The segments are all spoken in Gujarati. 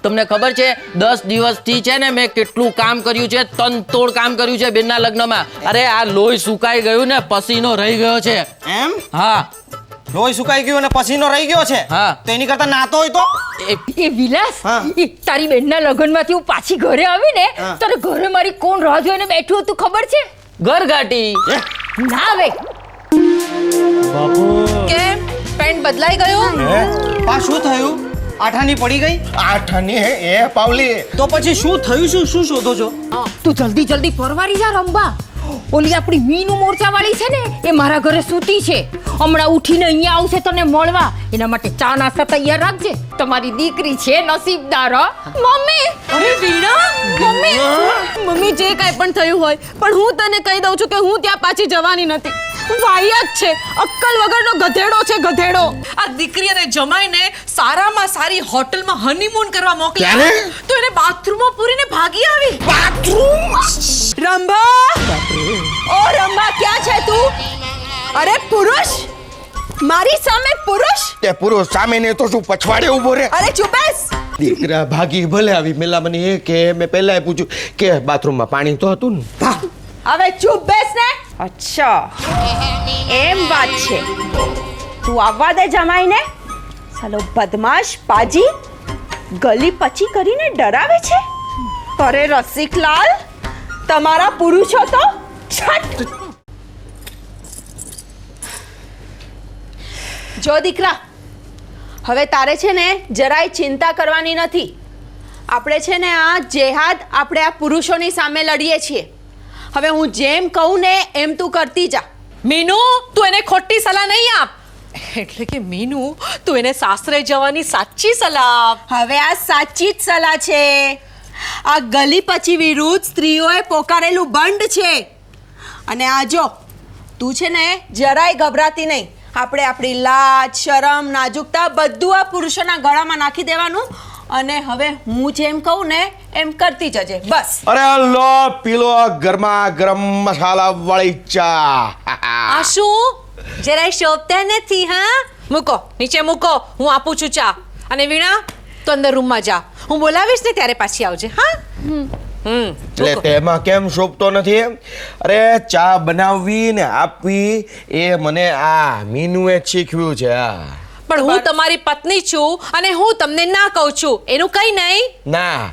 તમને ખબર છે 10 દિવસથી છે ને મેં કેટલું કામ કર્યું છે, તનતોડ કામ કર્યું છે બેનના લગ્નમાં. અરે આ લોહી સુકાઈ ગયું ને પસીનો રહી ગયો છે. એમ? હા, લોહી સુકાઈ ગયું અને પસીનો રહી ગયો છે. હા. તો એની કરતા નાતો હોય તો એ વિલાસ, હા. તારી બેનના લગ્નમાંથી હું પાછી ઘરે આવી ને, હા. તારે ઘરે મારી કોણ રાહ જોઈને બેઠું હતું ખબર છે? ઘરઘાટી. ના હવે કેમ પેન્ટ બદલાઈ ગયું? પા શું થયું? આઠાની પડી ગઈ? આઠાની એ પાવલી તો પછી શું થયું? શું શોધો છો? તું જલ્દી પરવારી જા રંબા. ઓલી આપણી મીનુ મોરચા વાળી છે ને, એ મારા ઘરે સૂતી છે. હમણાં ઉઠીને અહીંયા આવશે તને મળવા. એના માટે ચા નાસ્તા તૈયાર રાખજે. તમારી દીકરી છે નસીબદાર. મમ્મી, અરે વીણા, મમ્મી જે કાંઈ પણ થયું હોય, પણ હું તને કહી દઉં છું કે હું ત્યાં પાછી જવાની નથી. વાહિયાત છે, અક્કલ વગરનો ગધેડો છે, ગધેડો. આ દીકરી અને જમાઈને સારામાં સારી હોટલમાં હનીમૂન કરવા મોકલ્યા, તો એને બાથરૂમમાં પૂરીને ભાગી આવી. રંભા, ઓ રંભા, ક્યાં છે તું? અરે પુરુષ, મારી સામે પુરુષ? તે પુરુષ સામે ને તો શું પછવાડે ઊભો રે? અરે ચૂપ બેસ. દીકરા ભાગી ભલે આવી, મેલા મને એ કે મેં પહેલા પૂછ્યું કે બાથરૂમમાં પાણી તો હતું ને. હવે ચૂપ બેસ ને. અચ્છા, એમ વાત છે. તું આવવા દે જમાઈને. સાલો બદમાશ પાજી ગલી પચી કરીને ડરાવે છે. અરે રસિકલાલ, તમારા પુરુષો તો છટ. જો દીકરા, હવે તારે છે ને જરાય ચિંતા કરવાની નથી. આપણે છે ને આ જેહાદ આપણે આ પુરુષોની સામે લડીએ છીએ. હવે હું જેમ કહું ને એમ તું કરતી જા. મીનુ, તું એને ખોટી સલાહ નહીં આપ. એટલે કે મીનુ, તું એને સાસરે જવાની સાચી સલાહ આપ. હવે આ સાચી જ સલાહ છે. આ ગલી પછી વિરુદ્ધ સ્ત્રીઓએ પોકારેલું બંધ છે. અને આ જો, તું છે ને જરાય ગભરાતી નહીં. આપણે આપણી લાજ, શરમ, નાજુકતા બધું આ પુરુષોના ગળામાં નાખી દેવાનું. અને હવે હું જેમ કહું ને એમ કરતી જજે, બસ. અરે લો પીલો ગરમા ગરમ મસાલા વાળી ચા. આ શું? જરાય શોભતા નથી. હા, મૂકો, નીચે મૂકો. હું આપું છું ચા. અને વીણા, તો અંદર રૂમમાં જા. હું બોલાવીશ ને ત્યારે પાછી આવજે. હા. એટલે તેમાં કેમ શોભતો નથી? અરે ચા બનાવવી ને આપવી એ મને આ મીનુએ શીખવ્યું છે. પણ હું તમારી પત્ની છું અને હું તમને ના કહું છું એનું કઈ નહીં. ના,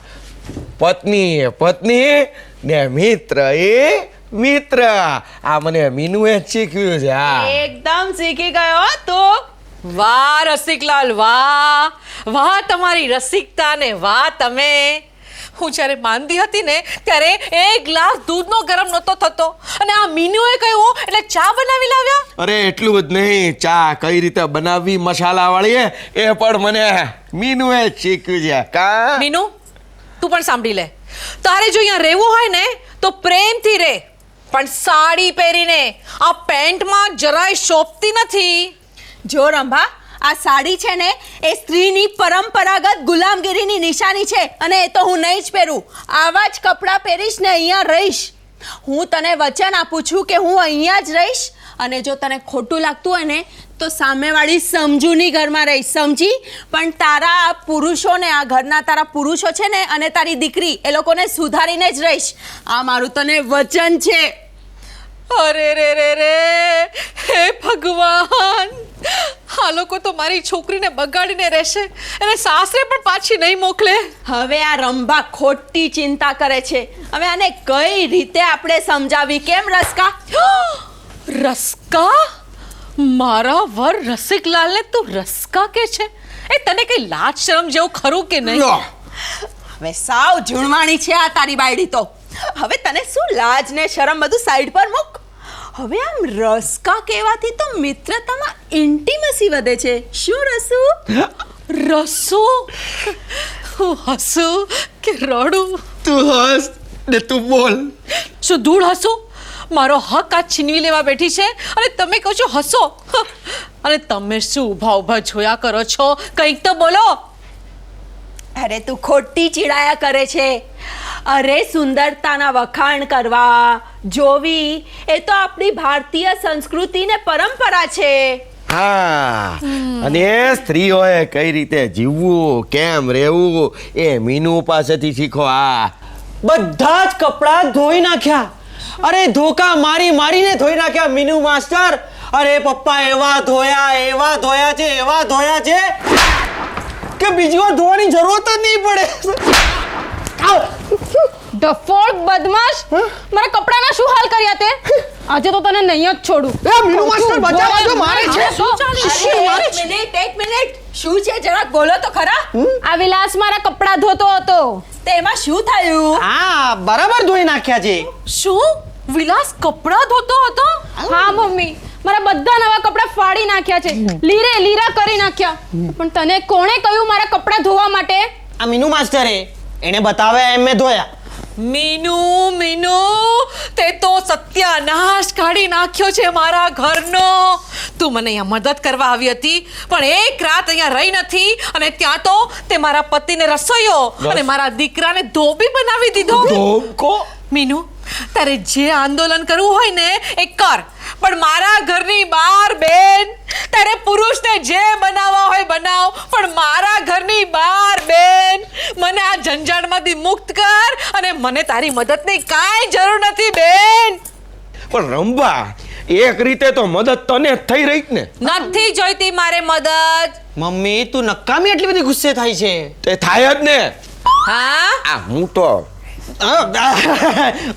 પત્ની પત્ની ને મિત્ર એ મિત્ર. આ મને મીનુએ શીખવ્યું છે. એકદમ શીખી ગયો તો. વાહ રસિકલાલ, વાહ વાહ તમારી રસિકતા ને વાહ તમે. હું જ્યારે માંદી હતી ને ત્યારે એક ગ્લાસ દૂધનો ગરમ નહોતો થતો અને આ મીનુએ કહ્યું એટલે ચા બનાવી લાવ્યા. અરે એટલું જ નહીં, ચા કઈ રીતે બનાવવી મસાલા વાળી એ પણ મને મીનુએ શીખ્યું છે. કા મીનુ, તું પણ સાંભળી લે. તારે જો અહીંયા રહેવું હોય ને તો પ્રેમથી રહે, પણ સાડી પહેરીને. આ પેન્ટમાં જરાય શોભતી નથી. જો રંભા, આ સાડી છે ને એ સ્ત્રીની પરંપરાગત ગુલામગીરીની નિશાની છે અને એ તો હું નહીં જ પહેરું. આવા જ કપડાં પહેરીશ ને અહીંયા રહીશ. હું તને વચન આપું છું કે હું અહીંયા જ રહીશ. અને જો તને ખોટું લાગતું હોય ને તો સામેવાળી સમજુની ઘરમાં રહીશ, સમજી? પણ તારા આ પુરુષોને, આ ઘરના તારા પુરુષો છે ને અને તારી દીકરી, એ લોકોને સુધારીને જ રહીશ. આ મારું તને વચન છે. અરે રે રે રે, હે ભગવાન, આ લોકો તો મારી છોકરીને બગાડીને રહેશે, એને સાસરે પણ પાછી નહીં મોકલે. હવે આ રંભા ખોટી ચિંતા કરે છે. હવે આને કઈ રીતે આપણે સમજાવી? કેમ રસકા? રસકા? મારા વર રસિકલાલને તું રસકા કે છે? એ તને કઈ લાજ શરમ જેવું ખરું કે નહીં? હવે સાવ ઝૂણવાણી છે આ તારી બાયડી તો. હવે તને શું લાજ ને શરમ બધું સાઈડ પર મૂક. હવે આમ રસકા કહેવાથી તો મિત્રતામાં ઇન્ટિમસી વધે છે. શું રસુ? રસુ? હું હસું કે રડું? તું હસ ને તું બોલ. શું ધૂળ હસું? મારો હક આ છીનવી લેવા બેઠી છે અને તમે કહો છો હસો? અને તમે શું ઊભા ઊભા જોયા કરો છો? કંઈક તો બોલો. અરે તું ખોટી ચીડાયા કરે છે. અરે સુંદરતાના વખાણ કરવા, જોવી, એ તો આપણી ભારતીય સંસ્કૃતિ ને પરંપરા છે. હા અને સ્ત્રીઓએ કઈ રીતે જીવવું કેમ રહેવું એ મીનુ પાસેથી શીખો. બધા જ કપડાં ધોઈ નાખ્યા. અરે ધોકા મારીને ધોઈ નાખ્યા મીનુ માસ્ટર. અરે પપ્પા એવા ધોયા છે કે બીજી વાર ધોવાની જરૂરત જ નહીં પડે. ડફોડ બદમાશ મારા કપડાના શું હાલ કર્યા તે આજે તો તને નહીં જ છોડું. મીનુ માસ્ટર બચાવજો, મારે છે. એક મિનિટ શું છે જરાક બોલો તો ખરા. આ વિલાસ મારા કપડા ધોતો હતો. તેમાં શું થયું? હા બરાબર ધોઈ નાખ્યા છે. શું વિલાસ કપડાં ધોતો હતો? હા મમ્મી મારા બધા નવા કપડા ફાડી નાખ્યા છે, લીરા કરી નાખ્યા. પણ તને કોણે કહ્યું મારા કપડા ધોવા માટે? આ મીનુ માસ્ટરે એને બતાવ્યા એમ મેં ધોયા. મીનુ તે તો સત્યાનાશ કાઢી નાખ્યો છે મારા ઘરનો. તું મને અહીંયા મદદ કરવા આવી હતી પણ એક રાત અહીંયા રહી નથી અને ત્યાં તો તે મારા પતિને રસોઈયો અને મારા દીકરાને ધોબી બનાવી દીધો. મીનુ તારે જે આંદોલન કરવું હોય ને એ કર પણ મારા ઘરની બહાર બેન તારે પુરુષને જે બનાવવા હોય બનાવ પણ મારા ઘરની બહાર બેન મને આ ઝંઝાટમાંથી મુક્ત કર અને મને તારી મદદની કાંઈ જરૂર નથી બેન. પણ રંભા એક રીતે તો મદદ તને થઈ રહી ને. નથી જોઈતી મારે મદદ. મમ્મી તું નકામી એટલી બધી ગુસ્સે થાય છે. તે થાય જ ને. હા હું તો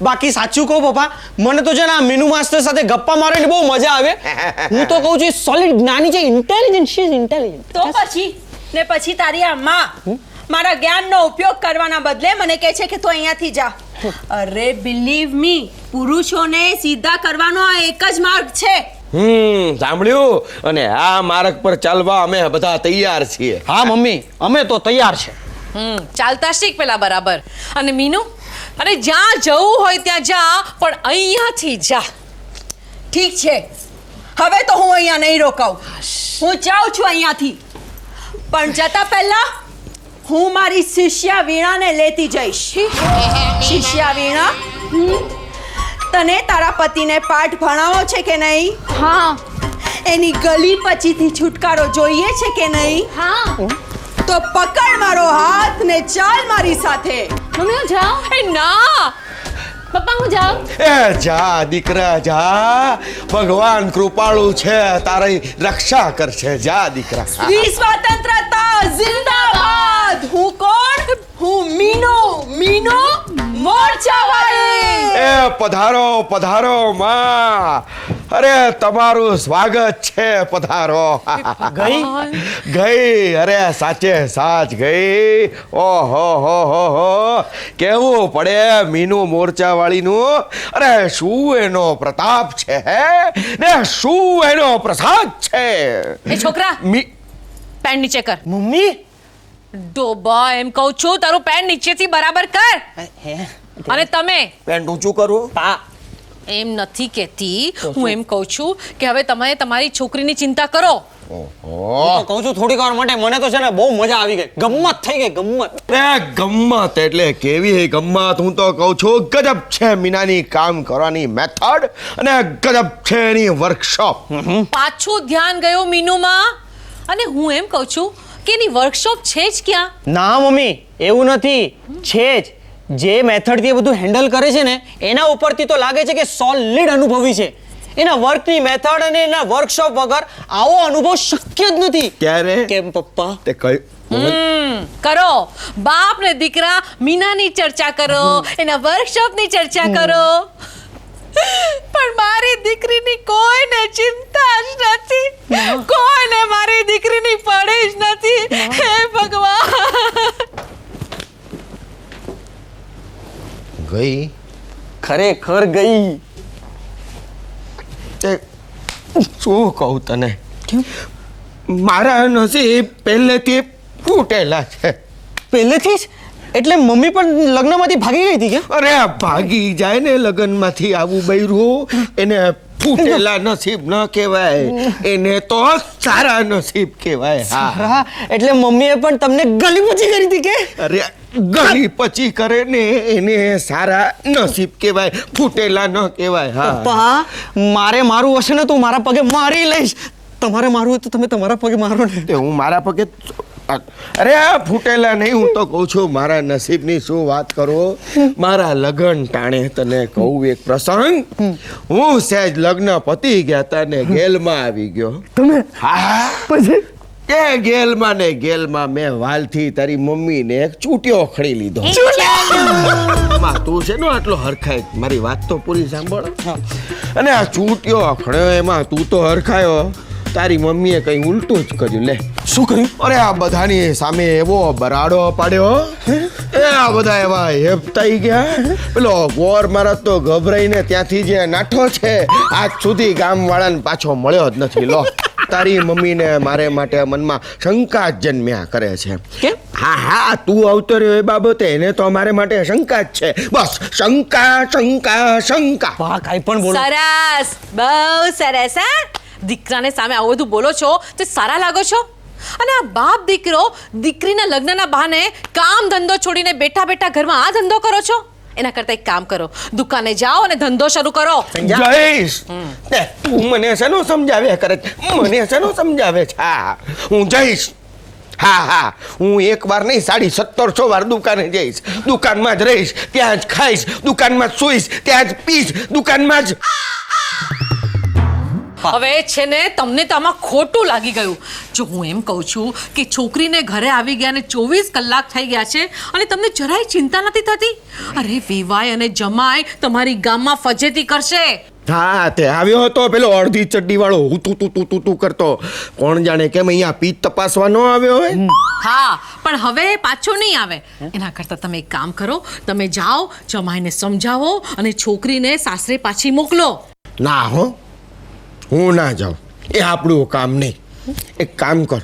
બાકી સાચું કહું પપ્પા મને તો છે ને આ મીનુ માસ્ટર સાથે ગપ્પા મારવાની બહુ મજા આવે. હું તો કહું છું સોલિડ જ્ઞાની છે, ઇન્ટેલિજન્ટ શી ઇઝ ઇન્ટેલિજન્ટ. તો પછી તારી આ માં મારા જ્ઞાનનો ઉપયોગ કરવાના બદલે મને કહે છે કે તું અહીંયાથી જા. અરે બિલીવ મી પુરુષોને સીધા કરવાનો આ એક જ માર્ગ છે. સાંભળ્યું? અને આ માર્ગ પર ચાલવા અમે બધા તૈયાર છીએ. હા મમ્મી અમે તો તૈયાર છે. ચાલતા શીખ પેલા બરાબર. અને મીનુ અને જ્યાં જવું હોય ત્યાં જા પણ અહીંયાથી જા. ઠીક છે હવે તો હું અહીંયા નહીં રોકાઉં. હું જાઉં છું અહીંયાથી પણ જતા પહેલા હું મારી શિષ્યા વીણાને લેતી જઈશ. શિષ્યા વીણા તને તારા પતિને પાઠ ભણાવો છે કે નહીં? હા એની ગલી પચીથી છુટકારો જોઈએ છે કે નહીં? હા તો પકડ મારો હાથ ને ચાલ મારી સાથે. મમ્મી હું જાઉં? એ ના પપ્પા હું જાઉં? એ જા દીકરા જા, ભગવાન કૃપાળુ છે, તારી રક્ષા કરશે. જા દીકરા. સ્ત્રી સ્વતંત્રતા જિંદાબાદ. હું કોણ? હું મીનુ મોરચાવાળી. એ પધારો માં. અરે તમારું સ્વાગત છે, પધારો. ગઈ અરે સાચે સાચ ગઈ. ઓહો કેવું પડે મીનુ મોરચાવાળીનું. અરે શું એનો પ્રતાપ છે ને શું એનો પ્રસાદ છે. એ છોકરા પેન નીચે કર. મમ્મી ડોબા એમ કહું છું તારું પેન નીચેથી બરાબર કર. અને તમે પેન્ટ ઊંચું કરું. એમ નથી કહેતી, હું એમ કહું છું કે હવે તમે તમારી છોકરીની ચિંતા કરો. હું તો કહું છું થોડીક વાર માટે મને તો છે ને બહુ મજા આવી ગઈ. ગમ્મત થઈ ગઈ ગમ્મત. ગમ્મત એટલે કેવી ગમ્મત. હું તો કહું છું ગજબ છે મીનાની કામ કરવાની મેથડ અને ગજબ છે એની વર્કશોપ. પાછું ધ્યાન ગયું મીનુમાં. અને હું એમ કહું છું કે એની વર્કશોપ છે જ ક્યાં? ના મમ્મી એવું નથી, છે જ. જે મેથડથી એ બધું હેન્ડલ કરે છે ને એના ઉપરથી તો લાગે છે કે સોલિડ અનુભવી છે. એના વર્કની મેથડ અને એના વર્કશોપ વગર આવો અનુભવ શક્ય જ નથી. ક્યારે કેમ પપ્પા? તે કઈ કરો બાપ ને દીકરા મીનાની ચર્ચા કરો, એના વર્કશોપની ચર્ચા કરો. પણ મારી દીકરીની કોઈને ચિંતા જ નથી, કોઈને મારી દીકરીની પડી જ નથી. હે ભગવાન. ગઈ ખરેખર ગઈ. તે શું કહું તને, મારા નસીબ પહેલેથી ફૂટેલા છે. પહેલેથી જ? એટલે મમ્મી પણ લગ્નમાંથી ભાગી ગઈ હતી કે? અરે ભાગી જાય ને લગ્નમાંથી આવું બૈરું એને ફૂટેલા નસીબ ન કહેવાય, એને તો સારા નસીબ કહેવાય. હા એટલે મમ્મીએ પણ તમને ગલી પછી કરી હતી કે? અરે ગળી પછી કરે ને એને સારા નસીબ કહેવાય, ફૂટેલા ન કહેવાય. હા પપ્પા મારે મારું હશે ને તું મારા પગે મારી લઈશ. તમારે મારવું હોય તો તમે તમારા પગે મારો ને. તે હું મારા પગે અરે આ ફૂટેલા નહીં, હું તો કહું છું મારા નસીબની શું વાત કરો. મારા લગ્ન ટાણે તને કહું એક પ્રસંગ. હું સહેજ લગ્ન પતી ગયા તા ને ગેલમાં આવી ગયો. તમે હા પછી એ ગેલમાં ને ગેલમાં મેં વાલથી તારી મમ્મીને એક ચૂંટ્યો ખડી લીધો. માં તું છે ને આટલો હરખાય, મારી વાત તો પૂરી સાંભળ. અને આ ચૂંટ્યો ખડ્યો એમાં તું તો હરખાયો, તારી મમ્મીએ કઈ ઉલટું જ કર્યું. લે શું કર્યું? અરે આ બધાની સામે એવો બરાડો પાડ્યો, એ આ બધા એવા હેપતાઈ ગયા. પેલો ગોર મારા તો ગભરાઈને ત્યાંથી જે નાઠો છે આજ સુધી ગામ વાળાને પાછો મળ્યો જ નથી. લો તારી મમ્મીને મારે માટે મનમાં શંકા જ જન્મ્યા કરે છે. કેમ? હા હા તું આવતો રહ્યો એ બાબતે એને તો અમારે માટે શંકા જ છે. બસ શંકા શંકા શંકા. વાહ, કાંઈ પણ બોલો. સરસ, બહુ સરસ. હા, દીકરાને સામે આવું બધું બોલો છો તો સારા લાગો છો. અને આ બાપ દીકરો દીકરીના લગ્નના બહાને કામ ધંધો છોડીને બેઠા બેઠા ઘરમાં આ ધંધો કરો છો. એના કરતા એક કામ કરો, દુકાને જાઓ અને ધંધો શરૂ કરો. જઈશ. તે તું મને શેનો સમજાવે કરે છે? મને શેનો સમજાવે છે? હા હું જઈશ. હા હા હું એક વાર નહીં 1750 વાર દુકાને જઈશ. દુકાનમાં જ રહીશ, ત્યાં જ ખાઈશ, દુકાનમાં જ સૂઈશ, ત્યાં જ પીશ, દુકાનમાં જ. હવે છે ને તમને તો આમાં ખોટું લાગી ગયું. જો હું એમ કહું છું કે છોકરીને ઘરે આવી ગયા ને 24 કલાક થઈ ગયા છે અને તમને જરાય ચિંતા નથી થતી. અરે વેવાય અને જમાય તમારી ગામમાં ફજેતી કરશે. હા તે આવ્યો હતો પેલો અડધી ચડ્ડી વાળો હું તું કરતો. કોણ જાણે કેમ અહીંયા પીત તપાસવા ન આવ્યો હોય. હા પણ હવે પાછો નહીં આવે. એના કરતાં તમે એક કામ કરો, તમે જાઓ જમાઈને સમજાવો અને છોકરીને સાસરે પાછી મોકલો. ના હો, હું ના જાઉં, એ આપણું કામ નહીં. એક કામ કર,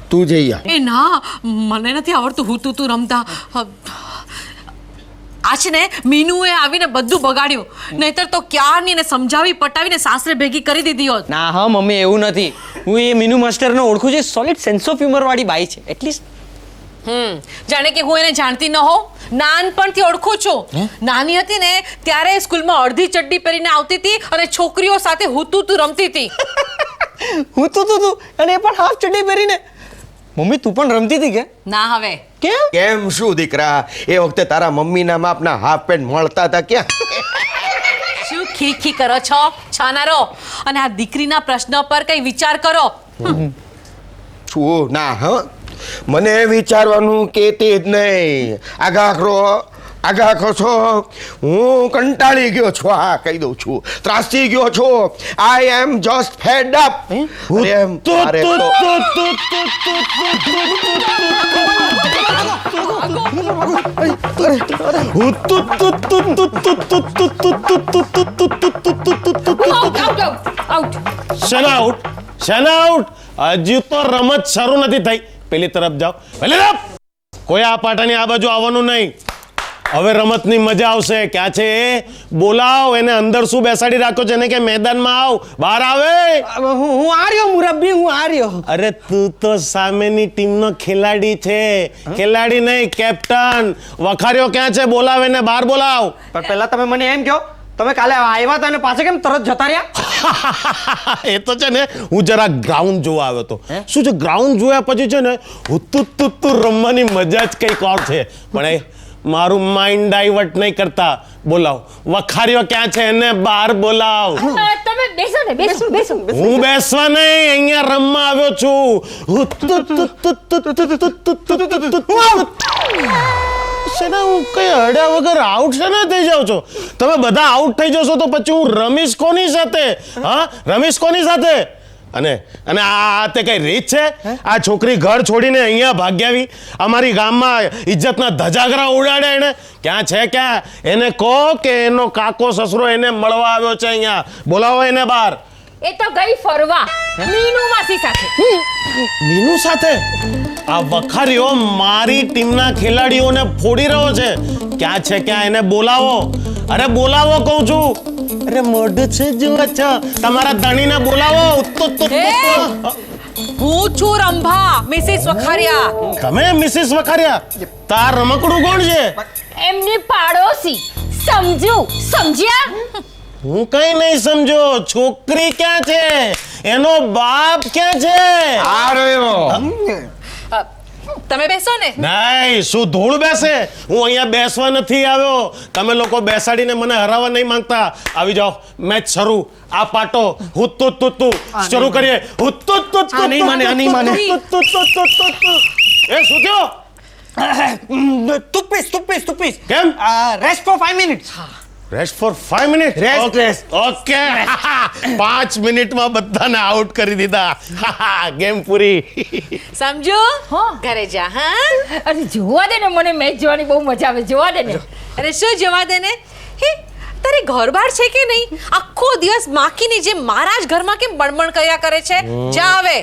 તું જઈ આ. એ ના, મને નથી આવડતું હું તું રમતા. આ છે ને મીનુએ આવીને બધું બગાડ્યું, નહીતર તો ક્યારની ને સમજાવી પટાવીને સાસરે ભેગી કરી દીધી હોત. ના હા મમ્મી, એવું નથી. હું એ મીનુ માસ્ટરને ઓળખું છું. સોલિડ સેન્સ ઓફ હ્યુમર વાળી બાઈ છે એટલીસ્ટ. જાણે કે હું એને જાણતી ન હોઉં. નાનપણથી ઓળખું છું. નાની હતી ને ત્યારે સ્કૂલમાં અડધી ચડ્ડી પહેરીને આવતી હતી અને છોકરીઓ સાથે હું તું રમતી હતી. હું તું અને એ પણ હાફ ચડ્ડી પહેરીને. મમ્મી તું પણ રમતી હતી કે? ના હવે કેમ? કેમ શું દીકરા, એ વખતે તારા મમ્મીના માપના હાફ પેન્ટ મળતા હતા ક્યાં? શું ખીખી કરો છો છાનારો? અને આ દીકરીના પ્રશ્ન પર કઈ વિચાર કરો. શું ના હ, મને વિચારવાનું કેતી જ નહીં. આગા ખો છો. હું કંટાળી ગયો છું. હા કહી દઉં છું, ત્રાસી ગયો છું. આઈ એમ જસ્ટ ફેડ અપ. શેના આઉટ? હજી તો રમત શરૂ નથી થઈ. પેલી તરફ જાઓ, પેલી તરફ. કોઈ આ પાટાની આ બાજુ આવવાનું નહીં. હવે રમતની મજા આવશે. ક્યાં છે એ? બોલાવ એને. અંદર શું બેસાડી રાખ્યો છે એને કે મેદાનમાં આવ, બહાર આવે. હું આ રહ્યો મુરબ્બી, હું આ રહ્યો. અરે તું તો સામેની ટીમનો ખેલાડી છે. ખેલાડી નહીં, કેપ્ટન. વખાર્યો ક્યાં છે? બોલાવ એને, બહાર બોલાવ. પણ પહેલા તમે મને એમ કહો, તમે કાલે આવ્યા હતા અને પાછા કેમ તરત જતા રહ્યા? એ તો છે ને હું જરા ગ્રાઉન્ડ જોવા આવ્યો હતો. શું છે, ગ્રાઉન્ડ જોયા પછી છે ને હુતુ રમવાની મજા જ કંઈક ઓર છે. પણ એ મારું માઇન્ડ ડાયવર્ટ નહીં કરતા. બોલાવ, વખાર્યો ક્યાં છે એને બહાર બોલાવ. તમે બેસો ને, બેસો. હું બેસવા નહીં, અહીંયા રમવા આવ્યો છું. શેના હું કઈ હડ્યા વગર આઉટ શેના થઈ જાવ છો તમે? બધા આઉટ થઈ જશો તો પછી હું રમીશ કોની સાથે? હા, રમીશ કોની સાથે? અને આ તે કઈ રીત છે? આ છોકરી ઘર છોડીને અહીંયા ભાગ્યાવી, અમારી ગામમાં ઇજ્જતના ધજાગરા ઉડાડ્યા એને. ક્યાં છે? ક્યાં? એને કહો કે એનો કાકો સસરો એને મળવા આવ્યો છે અહીંયા. બોલાવો એને બહાર. એ તો ગઈ ફરવા મીનુ માસી સાથે. મીનુ સાથે? આ વખારીઓ મારી ટીમના ખેલાડીઓને ફોડી રહ્યો છે. ક્યાં છે? ક્યાં? એને બોલાવો. અરે બોલાવો કહું છું. અરે મોઢું છે જુઓ છો, તમારા ધણીને બોલાવો. હું છું રંભા, મિસિસ વખારિયા. તમે મિસિસ વખારિયા? તાર રમકડું કોણ છે? એમની પાડોશી. સમજ્યા? હું કઈ નહીં સમજો. છોકરી ક્યાં છે? એનો બાપ ક્યાં છે? આ રહ્યો. તમે બેસો ને. નહીં, શું ધૂળ બેસે? હું અહીંયા બેસવા નથી આવ્યો. તમે લોકો બેસાડીને મને હરાવવા નહીં માંગતા. આવી જાઓ, મેચ શરૂ. આ પાટો હુત્તુ તુત્તુ શરૂ કરીએ. હુત્તુ તુત્તુ. આ નહીં માને, આ નહીં માને. એ શું થયો? ટૂથપેસ્ટ કેમ? Rest for 5 minutes. Rest for 5 minute. Rest. Okay. 5 મિનિટમાં બધાને આઉટ કરી દીધા. ગેમ પૂરી. સમજો હા. ઘરે જા. હા અરે જોવા દે ને, મને મેચ જોવાની બહુ મજા આવે. જોવા દે ને. અરે શું જવા દે ને. હે તારે ઘર બાર છે કે નહીં? આખો દિવસ માખીની જેમ મારા જ ઘરમાં કેમ બણબણ કર્યા કરે છે? જા હવે.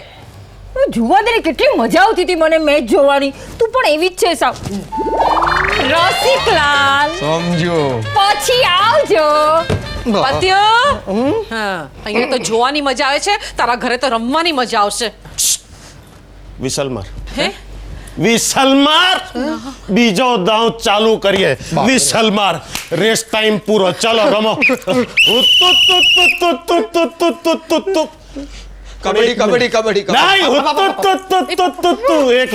જોવા દે ને, કેટલી મજા આવતી હતી મને મેચ જોવાની. તું પણ એવી જ છે સાવ. રસિકલાલ, સમજો. પછી આવજો. પત્યો. હા અહીંયા તો જોવાની મજા આવે છે, તારા ઘરે તો રમવાની મજા આવશે. વિસલ માર. હે વિસલ માર. બીજો દાવ ચાલુ કરીએ. વિસલ માર. રેસ ટાઈમ પૂરો. ચલો રમો. કબડ્ડી.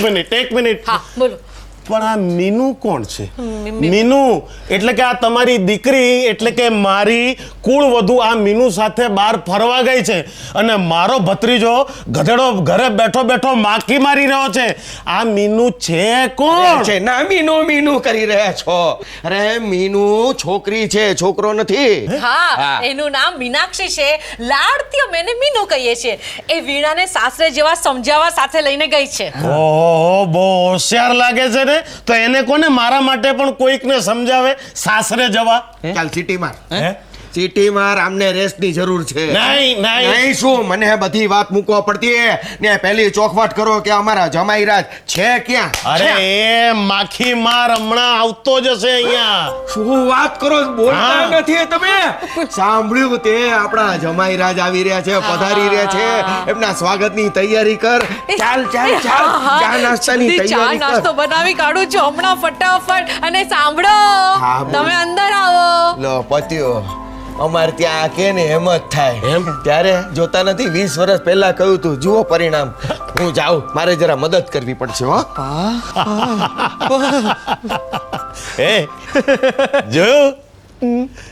નહીં. એક મિનિટ. હા બોલો. પણ આ મીનુ કોણ છે? મીનુ એટલે કે આ તમારી દીકરી, એટલે કે મારી કુળવધુ આ મીનુ સાથે બહાર ફરવા ગઈ છે અને મારો ભત્રીજો ગધેડો ઘરે બેઠો બેઠો માખી મારી રહ્યો છે. આ મીનુ છે કોણ? છે ના, મીનુ કરી રહ્યા છો. અરે મીનુ છોકરી છે, છોકરો નથી. હા એનું નામ મીનાક્ષી છે. લાડથી અમે એને મીનુ કહીએ છીએ. એ વીણાને સાસરે જેવા સમજાવવા સાથે લઈને ગઈ છે. ઓહો, બહુ હોશિયાર લાગે છે ને. તો એને કોને મારા માટે પણ કોઈકને સમજાવે સાસરે જવા. ચાલ સીટી માર. હે? સીટી માર. આમને રેસ્ટ ની જરૂર છે. નહીં. નહીં શું, મને બધી વાત મૂકવા પડતી ને પહેલી ચોખવટ કરો કે અમારા જમાઈ રાજ છે ક્યાં? અરે એ માખી માર હમણાં આવતો જ હશે અહીંયા. શું વાત કરો છો? બોલતા હા. નથી તમે? સાંભળ્યું તે આપણા જમાઈ રાજ આવી રહ્યા છે, પધારી રહ્યા છે. એમના સ્વાગતની તૈયારી કર. ચાલ ચા નાસ્તાની જલ્દી ચા તૈયારી નાસ્તો કર. બનાવી કાઢું છું હમણાં ફટાફટ. અને સાંભળો, હા, બોલ. તમે અંદર આવો. લો પત્યો. અમારે ત્યાં કે ને એમ જ થાય. એમ? ત્યારે જોતા નથી, 20 વર્ષ પહેલા કહ્યું તું, જુઓ પરિણામ. હું જાઉં, મારે જરા મદદ કરવી પડશે. હો એ જોયું?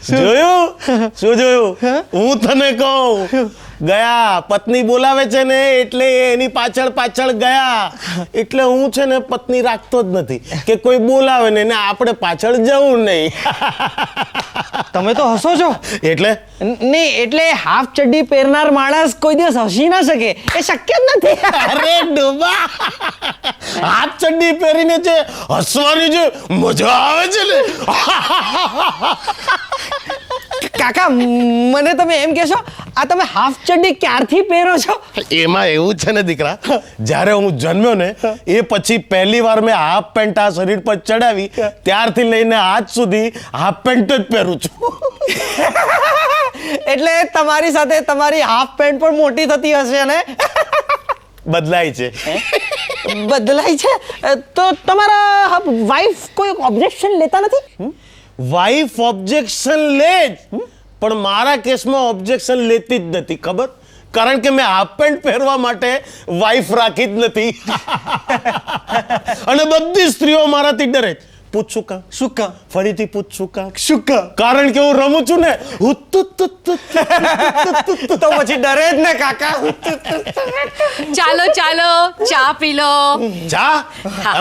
શું જોયું? હું તને કહું, ગયા પત્ની બોલાવે છે ને એટલે એની પાછળ ગયા. એટલે હું છે ને પત્ની રાખતો જ નથી કે કોઈ બોલાવે ને આપણે પાછળ જવું નહીં. તમે તો હસો છો. એટલે નહીં, એટલે હાફ ચડ્ડી પહેરનાર માણસ કોઈ દિવસ હસી ના શકે. એ શક્ય જ નથી. અરે ડોબા, હાથ ચડ્ડી પહેરીને જે હસવાની જે મજા આવે છે ને. કાકા, મને તમે એમ કહેશો, આ તમે હાફ ચડ્ડી ક્યારથી પહેરો છો? એમાં એવું છે ને દીકરા, જ્યારે હું જન્મ્યો ને એ પછી પહેલી વાર મેં હાફ પેન્ટ આ શરીર પર ચડાવી ત્યારથી લઈને આજ સુધી હાફ પેન્ટ જ પહેરું છું. એટલે તમારી સાથે તમારી હાફ પેન્ટ પણ મોટી થતી હશે ને? બદલાય છે. બદલાય છે તો તમારા વાઈફ કોઈ ઓબ્જેક્શન લેતા નથી? વાઈફ ઓબ્જેક્શન લે જ, પણ મારા કેસમાં ઓબ્જેક્શન લેતી જ નથી. ખબર? કારણ કે મેં હાફ પેન્ટ પહેરવા માટે વાઈફ રાખી જ નથી. અને બધી સ્ત્રીઓ મારાથી ડરે. પૂછ શું કામ? શું કામ? ફરીથી પૂછ શું કામ? શું કામ? કારણ કે હું રમું છું ને. તો પછી ડરે જ ને કાકા. ચાલો ચા પી લો. જા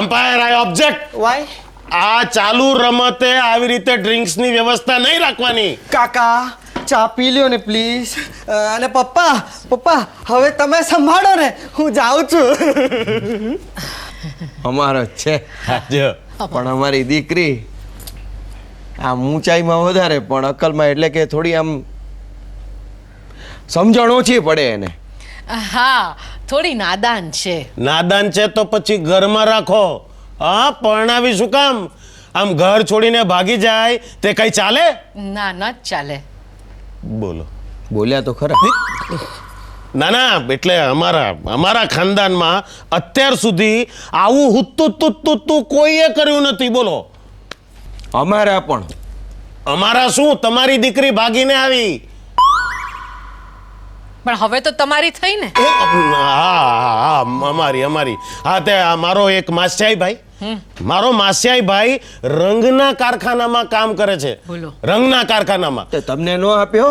એમ્પાયર, આઈ ઓબ્જેક્ટ. વાય? આ ચાલુ રમતે આવી રીતે ડ્રિંક્સની વ્યવસ્થા નહીં રાખવાની. કાકા, ચા પી લ્યો ને પ્લીઝ. અને પપ્પા હવે તમે સંભાળો ને, હું જાઉં છું. અમારો જ છે. જો પણ અમારી દીકરી આમ ઊંચાઈમાં વધારે પણ અક્કલમાં, એટલે કે થોડી આમ સમજણ ઓછી પડે એને. હા થોડી નાદાન છે. નાદાન છે તો પછી ઘરમાં રાખો. હા, પરણાવી શું કામ? આમ ઘર છોડીને ભાગી જાય તે કઈ ચાલે? ના ન ચાલે. બોલો. બોલ્યા તો ખરા. ના, એટલે અમારા ખાનદાનમાં અત્યાર સુધી આવું હુત્તુ કોઈએ કર્યું નથી. બોલો. અમારા પણ. અમારા શું? તમારી દીકરી ભાગીને આવી. પણ હવે તો તમારી થઈ ને. હા અમારી હા તે આ મારો એક માસિયાઈ ભાઈ રંગના કારખાનામાં કામ કરે છે. બોલો. રંગના કારખાનામાં તે તમને નો આપ્યો?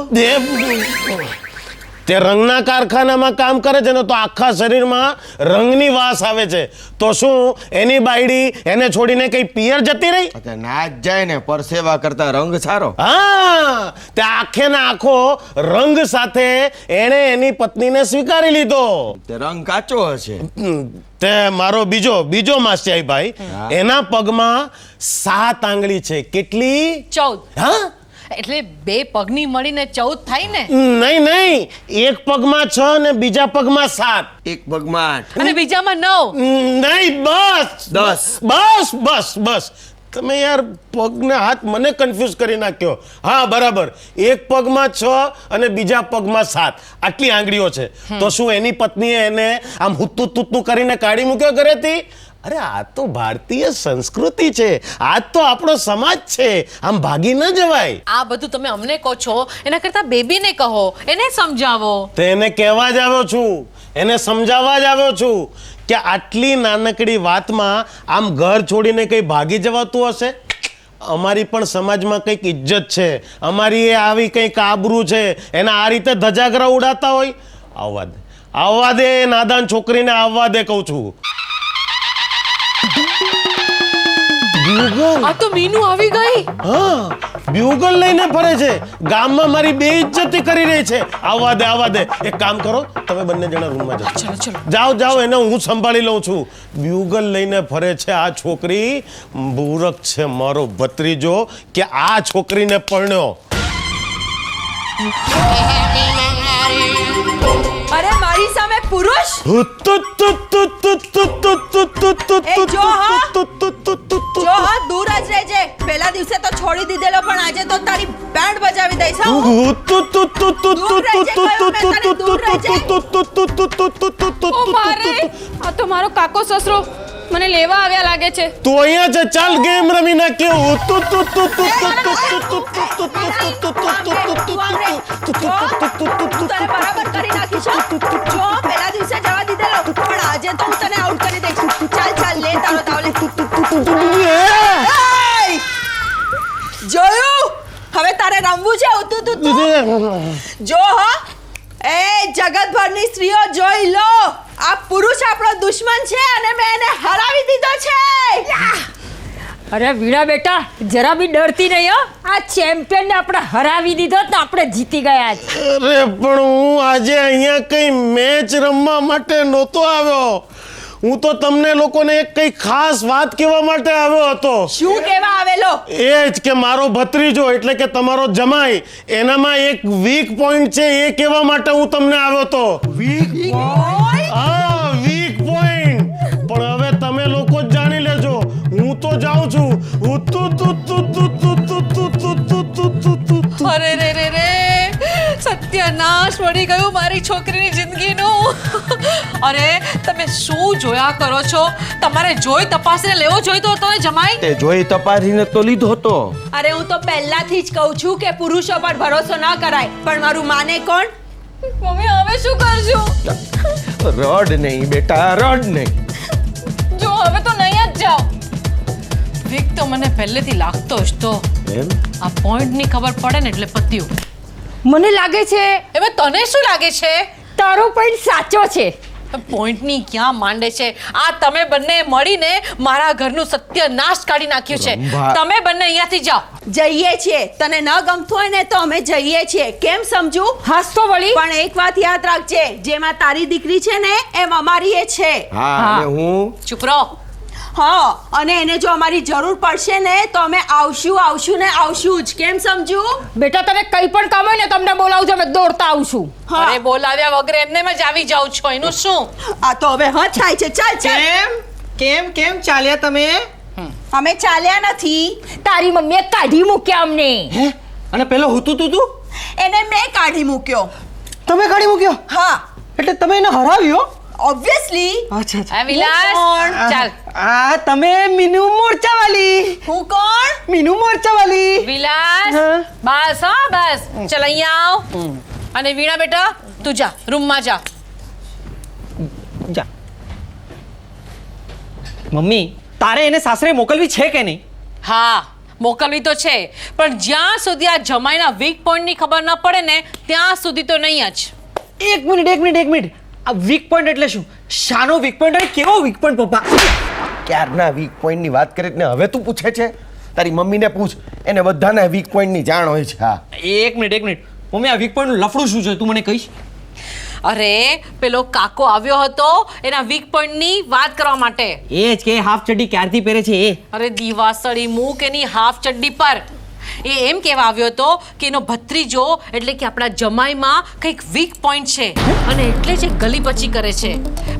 તે રંગના કારખાનામાં કામ કરે છે ને તો આખા શરીરમાં રંગની વાસ આવે છે. તો શું એની બાયડી એને છોડીને કઈ પિયર જતી રહી? ના જ જાય ને, પરસેવા કરતા રંગ સારો. હા, તે આખે ને આખો રંગ સાથે એણે એની પત્નીને સ્વીકારી લીધો. તે રંગ કાચો હશે. તે મારો બીજો માસિયાઈ ભાઈ, એના પગમાં 7 આંગળી છે. કેટલી? 14. હા, એટલે 2 પગની મળીને 14 થાય ને. નહીં, એક પગમાં 6 અને બીજા પગમાં 7. એક પગમાં 8. અને બીજામાં 9. નહીં, બસ 10. બસ તમે યાર પગને હાથ મને કન્ફ્યુઝ કરી નાખ્યો. હા બરાબર, એક પગમાં 6 અને બીજા પગમાં 7, આટલી આંગળીઓ છે. તો શું એની પત્નીએ એને આમ હુત્તુ કરીને કાઢી મૂક્યો ઘરેથી? અરે આ તો ભારતીય સંસ્કૃતિ છે, આ તો આપણો સમાજ છે, આમ ભાગી ન જવાય. આ બધું તમે અમને કહો છો, એના કરતા બેબીને કહો, એને સમજાવો. તે એને કહેવા જ આવ્યો છું, એને સમજાવવા જ આવ્યો છું કે આટલી નાનકડી વાતમાં આમ ઘર છોડીને કઈ ભાગી જવાતું હશે? અમારી પણ સમાજમાં કંઈક ઇજ્જત છે, અમારી એ આવી કંઈક આબરૂ છે, એના આ રીતે ધજાગરા ઉડાતા હોય. આવવા દે નાદાન છોકરીને, આવવા દે કહું છું. આ તો મીનુ આવી ગઈ. હા, બ્યુગલ લઈને ફરે છે, ગામમાં મારી બેઇજ્જતી કરી રહી છે. આવવા દે. એક કામ કરો, તમે બંને જણા રૂમમાં જાઓ. જાઓ, એને હું સંભાળી લઉં છું. બ્યુગલ લઈને ફરે છે આ છોકરી. મૂરખ છે મારો ભત્રીજો કે આ છોકરીને પરણ્યો. અરે મારી સામે પુરુષ? જો હા, દૂર જ રહેજે. પહેલા દિવસે તો છોડી દીધેલો, પણ આજે તો તારી બેન્ડ બજાવી દઈશ. આ તો મારો કાકો સસરો મને લેવા આવ્યા લાગે છે. તું અહીંયા છે, ચાલ ગેમ રમી નાખ્યો. બરાબર કરી નાખીશ. જો પહેલા દિવસે જવા દીધેલો, પણ આજે તો હું તને આઉટ કરી દઈશ. ચાલ લે તારો તાવલે. જોયું? હવે તારે રમવું છે. જો હા, એ જગતભરની સ્ત્રીઓ જોઈ લો, આ પુરુષ આપણો દુશ્મન છે અને મેં એને હરાવી દીધો છે. અરે વીણા બેટા, જરા બી ડરતી નહીં હો. આ ચેમ્પિયનને આપણે હરાવી દીધો તો આપણે જીતી ગયા જ. અરે પણ હું આજે અહીંયા કઈ મેચ રમવા માટે નહોતો આવ્યો. હું તો તમને લોકોને એક કઈ ખાસ વાત કહેવા માટે આવ્યો હતો. શું કહેવા આવેલો? એ જ કે મારો ભત્રીજો એટલે કે તમારો જમાઈ, એનામાં એક વીક પોઈન્ટ છે, એ કહેવા માટે હું તમને આવ્યો હતો. હા, વીક પોઈન્ટ. પણ હવે તમે લોકો જ જાણી લેજો. હું તો જાઉં છું. અરે રે, સત્યનાશ વળી ગયું મારી છોકરીની જિંદગીનું. અરે તમે શું જોયા કરો છો? તમારે જોઈ તપાસીને લેવો જોઈતો હતો ને જમાઈ. તે જોઈ તપાસીને તો લીધો હતો. અરે હું તો પહેલાથી જ કહું છું કે પુરુષો પર ભરોસો ન કરાય, પણ મારું માને કોણ? મમ્મી હવે શું કરશું? રડ નહીં બેટા, રડ નહીં. જો હવે તો નહીં જ જાઓ. વીક તો મને પહેલેથી લાગતો જ તો. એમ? આ પોઈન્ટની ખબર પડે ને એટલે પત્યું. મને લાગે છે હવે તને શું લાગે છે? તારો પોઈન્ટ સાચો છે. પોઈન્ટની ક્યાં માંડે છે? આ તમે બંને મળીને મારા ઘરનું સત્યનાશ કાઢી નાખ્યું છે. રંભા. તમે બંને અહીંયાથી જાઓ. જઈએ છીએ. તને ન ગમતું હોય ને તો અમે જઈએ છીએ. કેમ સમજુ? હાસ તો વળી. પણ એક વાત યાદ રાખજે, જેમાં તારી દીકરી છે ને એમ અમારી એ છે. હા, અને હું ચૂપ રહો. હા, અને એને જો અમારી જરૂર પડશે ને તો અમે આવશું ને આવશું જ. કેમ સમજુ? બેટા તને કંઈ પણ કામ હોય ને તમને બોલાવજો, અમે દોડતા આવશું. હા. અરે બોલાવ્યા વગર એમને જ આવી જાવ છો, એનું શું? આ તો હવે હદ થાય છે. ચાલ. કેમ ચાલ્યા તમે? અમે ચાલ્યા નથી, તારી મમ્મીએ કાઢી મૂક્યા અમને. હે? અને પેલો હુતું તું એને મેં કાઢી મૂક્યો. તમે કાઢી મૂક્યો? હા, એટલે તમે એને હરાવ્યો? ઓબ્વિયસલી. અચ્છા. આ વિલાસ ચાલ. આ તમે મીનુ મોરચાવાલી. હું કોણ? મીનુ મોરચાવાલી. વિલાસ હા. બસ હા બસ. ચલ અહીંયા આવ. અને વીણા બેટા તું જા રૂમમાં જા. જા મમ્મી તારે એને સાસરે મોકલવી છે કે નહીં? હા મોકલવી તો છે, પણ જ્યાં સુધી આ જમાઈના વીક પોઈન્ટની ખબર ન પડે ને ત્યાં સુધી તો નહીં જ. એક મિનિટ આ વીક પોઈન્ટ એટલે શું? શાનો વીક પોઈન્ટ અને કેવો વીક પોઈન્ટ પપ્પા? ક્યારના વીક પોઈન્ટની વાત કરી ને હવે તું પૂછે છે? તારી મમ્મીને પૂછ, એને બધાના વીક પોઈન્ટની જાણ હોય છે. હા એક મિનિટ મમ્મી આ વીક પોઈન્ટનું લફડું શું છે તું મને કહીશ? અરે પેલો કાકો આવ્યો હતો એના વીક પોઈન્ટની વાત કરવા માટે. એ જ કે હાફ ચડ્ડી ક્યારથી પહેરે છે એ? અરે દીવાસળી મૂક એની હાફ ચડ્ડી પર. એ એમ કહેવા આવ્યો હતો કે એનો ભત્રીજો એટલે કે આપણા જમાઈમાં કંઈક વીક પોઈન્ટ છે અને એટલે જ એ ગલી પચી કરે છે.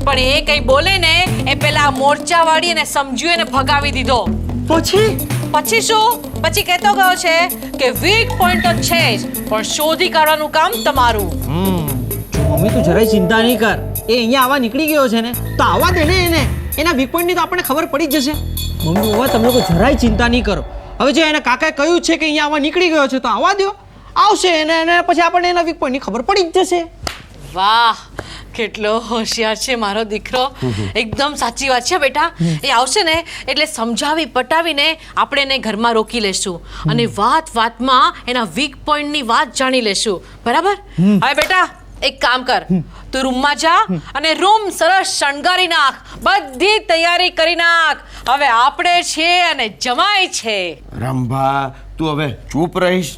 પણ એ કંઈ બોલે ને એ પેલા મોરચાવાળી એને સમજ્યું એને ભગાવી દીધો. પછી શું? પછી કહેતો ગયો છે કે વીક પોઈન્ટ તો છે જ, પણ શોધી કાઢવાનું કામ તમારું. મમ્મી તું જરાય ચિંતા નહીં કર. એ અહીંયા આવા નીકળી ગયો છે ને તો આવવા દે ને એને. એના વીક પોઈન્ટની તો આપણને ખબર પડી જ જશે. મમ્મી બાબા તમે લોકો જરાય ચિંતા નહીં કરો. હવે જે એના કાકાએ કહ્યું છે કે અહીંયા આવા નીકળી ગયો છે તો આવવા દો, આવશે અને પછી આપણને એના વીક પોઈન્ટની ખબર પડી જ જશે. વાહ કેટલો હોશિયાર છે મારો દીકરો. એકદમ સાચી વાત છે બેટા. એ આવશે ને એટલે સમજાવી પટાવીને આપણે એને ઘરમાં રોકી લેશું અને વાતમાં એના વીક પોઈન્ટની વાત જાણી લેશું. બરાબર? હવે બેટા એક કામ કર, તું રૂમમાં જા અને રૂમ સરસ શણગારી નાખ, બધી તૈયારી કરી નાખ. હવે આપણે છે અને જમાઈ છે. રંભા તું હવે ચૂપ રહીશ?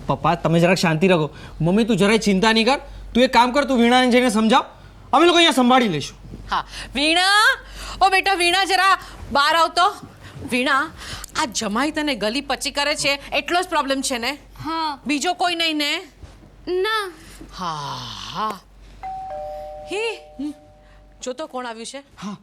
પપ્પા તમે જરાક શાંતિ રાખો. મમ્મી તું જરાય ચિંતા નહીં કર. તું એક કામ કર, તું વીણાને જઈને સમજાવ, અમે લોકો અહીંયા સંભાળી લઈશું. હા વીણા, ઓ બેટા વીણા જરા બહાર આવતો. વીણા આ જમાઈ તને ગલી પચી કરે છે એટલો જ પ્રોબ્લેમ છે ને? હા. બીજો કોઈ નહીં ને? ના. હા. હી જો તો કોણ આવ્યું છે? હા